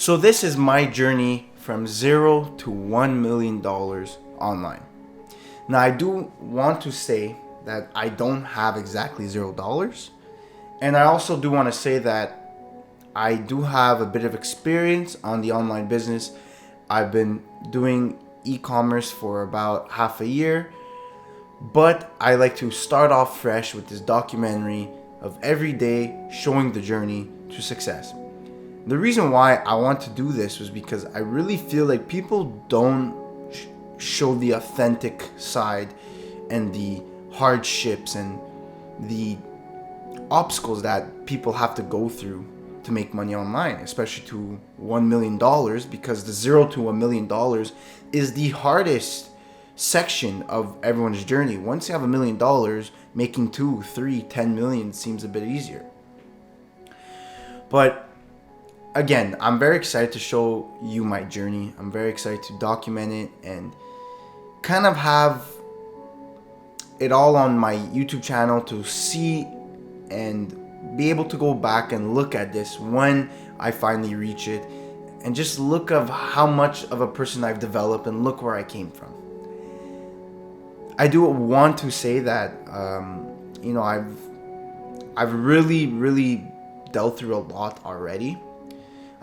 So this is my journey from $0 to $1 million online. Now I do want to say that I don't have exactly $0. And I also do want to say that I do have a bit of experience on the online business. I've been doing e-commerce for about half a year. But I like to start off fresh with this documentary of every day showing the journey to success. The reason why I want to do this was because I really feel like people don't show the authentic side and the hardships and the obstacles that people have to go through to make money online, especially to $1 million, because the $0 to $1 million is the hardest section of everyone's journey. Once you have $1 million, making 2, 3, 10 million seems a bit easier. But again, I'm very excited to show you my journey. I'm very excited to document it and kind of have it all on my YouTube channel to see and be able to go back and look at this when I finally reach it, and just look of how much of a person I've developed and look where I came from. I do want to say that I've really dealt through a lot already.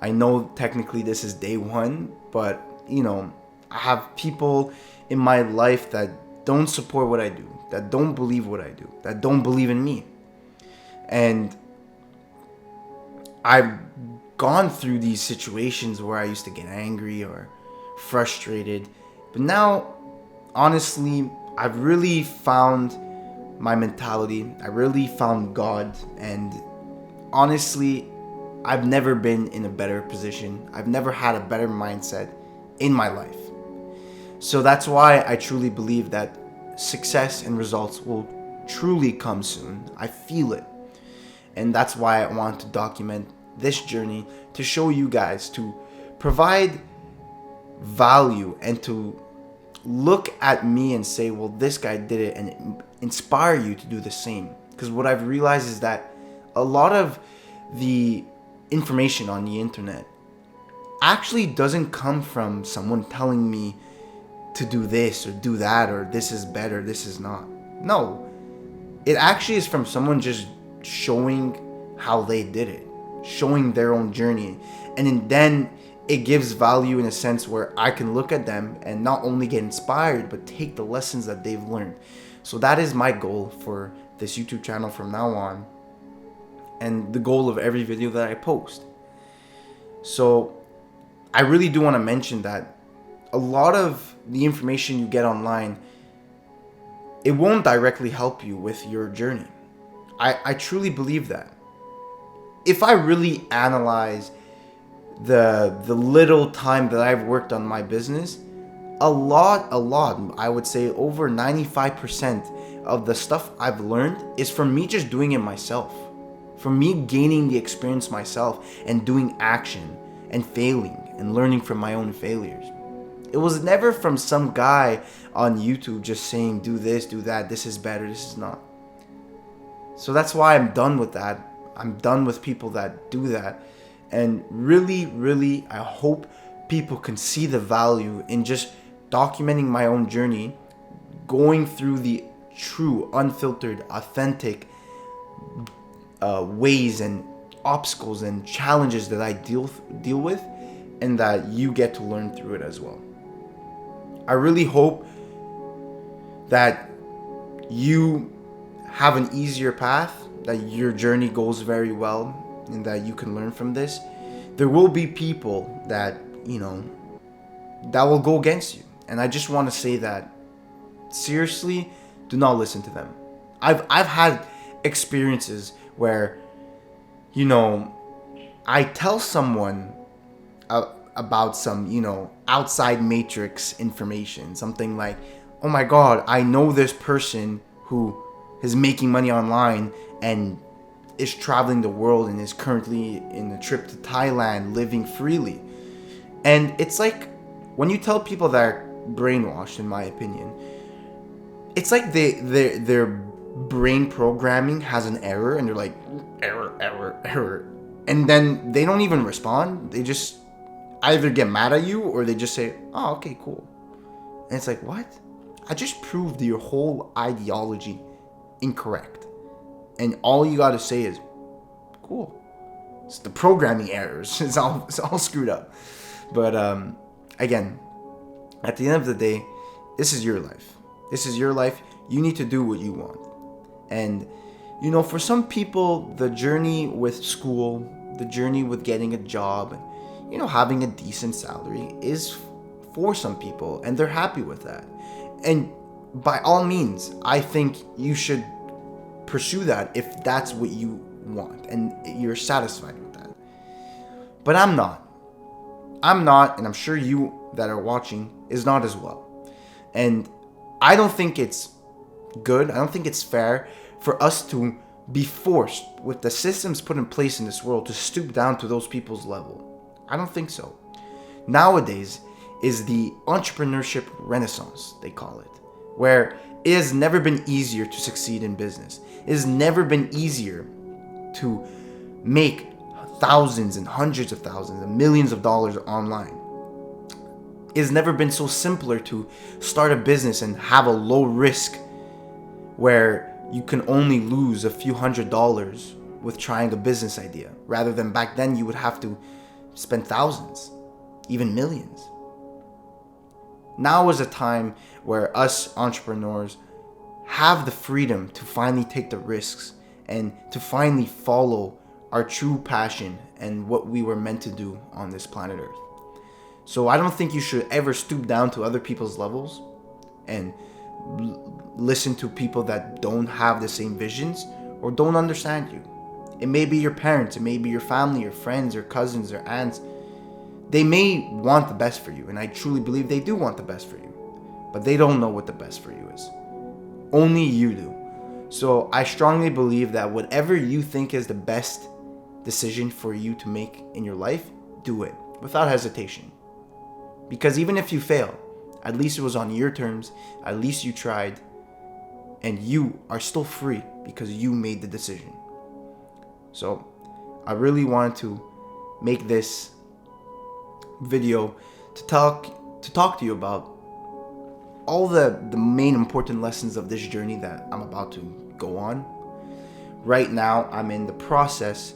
I know technically this is day one, but I have people in my life that don't support what I do, that don't believe what I do, that don't believe in me. And I've gone through these situations where I used to get angry or frustrated, but now, honestly, I've really found my mentality. I really found God, and honestly, I've never been in a better position. I've never had a better mindset in my life. So that's why I truly believe that success and results will truly come soon. I feel it. And that's why I want to document this journey, to show you guys, to provide value, and to look at me and say, well, this guy did it, and inspire you to do the same. Because what I've realized is that a lot of the information on the internet actually doesn't come from someone telling me to do this or do that, or this is better, this is not. No, it actually is from someone just showing how they did it, showing their own journey. And then it gives value in a sense where I can look at them and not only get inspired, but take the lessons that they've learned. So that is my goal for this YouTube channel from now on, and the goal of every video that I post. So I really do want to mention that a lot of the information you get online, it won't directly help you with your journey. I truly believe that. If I really analyze the little time that I've worked on my business, a lot, I would say over 95% of the stuff I've learned is from me just doing it myself. From me gaining the experience myself and doing action and failing and learning from my own failures. It was never from some guy on YouTube just saying, do this, do that, this is better, this is not. So that's why I'm done with that. I'm done with people that do that. And really, I hope people can see the value in just documenting my own journey, going through the true, unfiltered, authentic ways and obstacles and challenges that I deal with, and that you get to learn through it as well. I really hope that you have an easier path, that your journey goes very well, and that you can learn from this. There will be people that, that will go against you. And I just want to say that, seriously, do not listen to them. I've had experiences where, I tell someone about some, outside matrix information, something like, oh my God, I know this person who is making money online and is traveling the world and is currently in a trip to Thailand, living freely. And it's like, when you tell people that are brainwashed, in my opinion, it's like their brain programming has an error, and they're like, error. And then they don't even respond. They just either get mad at you or they just say, oh, okay, cool. And it's like, what? I just proved your whole ideology incorrect. And all you got to say is, cool. It's the programming errors. It's all screwed up. But again, at the end of the day, this is your life. This is your life. You need to do what you want. And, for some people, the journey with school, the journey with getting a job, and, having a decent salary is for some people, and they're happy with that. And by all means, I think you should pursue that if that's what you want and you're satisfied with that. But I'm not, and I'm sure you that are watching is not as well. And I don't think it's good. I don't think it's fair for us to be forced with the systems put in place in this world to stoop down to those people's level. I don't think so. Nowadays is the entrepreneurship renaissance, they call it, where it has never been easier to succeed in business. It has never been easier to make thousands and hundreds of thousands and millions of dollars online. It has never been so simpler to start a business and have a low risk where you can only lose a few $100s with trying a business idea, rather than back then you would have to spend thousands, even millions. Now is a time where us entrepreneurs have the freedom to finally take the risks and to finally follow our true passion and what we were meant to do on this planet Earth. So I don't think you should ever stoop down to other people's levels and listen to people that don't have the same visions or don't understand you. It may be your parents, it may be your family, your friends, your cousins, your aunts. They may want the best for you, and I truly believe they do want the best for you, but they don't know what the best for you is. Only you do. So I strongly believe that whatever you think is the best decision for you to make in your life, do it without hesitation. Because even if you fail, at least it was on your terms, at least you tried, and you are still free because you made the decision. So I really wanted to make this video to talk to you about all the main important lessons of this journey that I'm about to go on. Right now, I'm in the process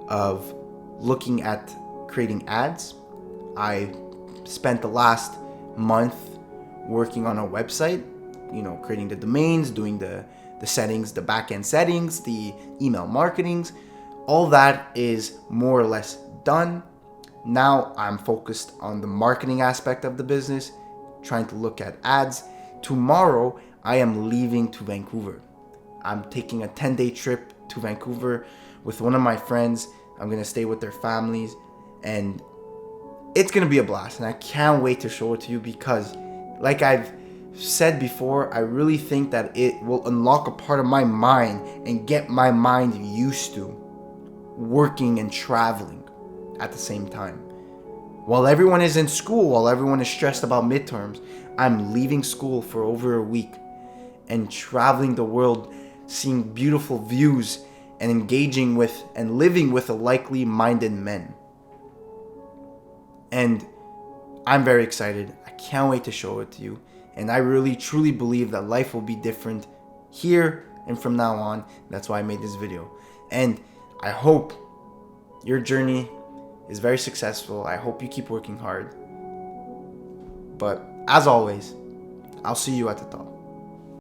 of looking at creating ads. I spent the last month working on a website, creating the domains, doing the settings, the back-end settings, the email marketings. All that is more or less done. Now I'm focused on the marketing aspect of the business, trying to look at ads. Tomorrow, I am leaving to Vancouver. I'm taking a 10-day trip to Vancouver with one of my friends. I'm going to stay with their families, and it's going to be a blast, and I can't wait to show it to you because, like I've said before, I really think that it will unlock a part of my mind and get my mind used to working and traveling at the same time. While everyone is in school, while everyone is stressed about midterms, I'm leaving school for over a week and traveling the world, seeing beautiful views and engaging with and living with likely-minded men. And I'm very excited. I can't wait to show it to you. And I really, truly believe that life will be different here and from now on. That's why I made this video. And I hope your journey is very successful. I hope you keep working hard. But as always, I'll see you at the top.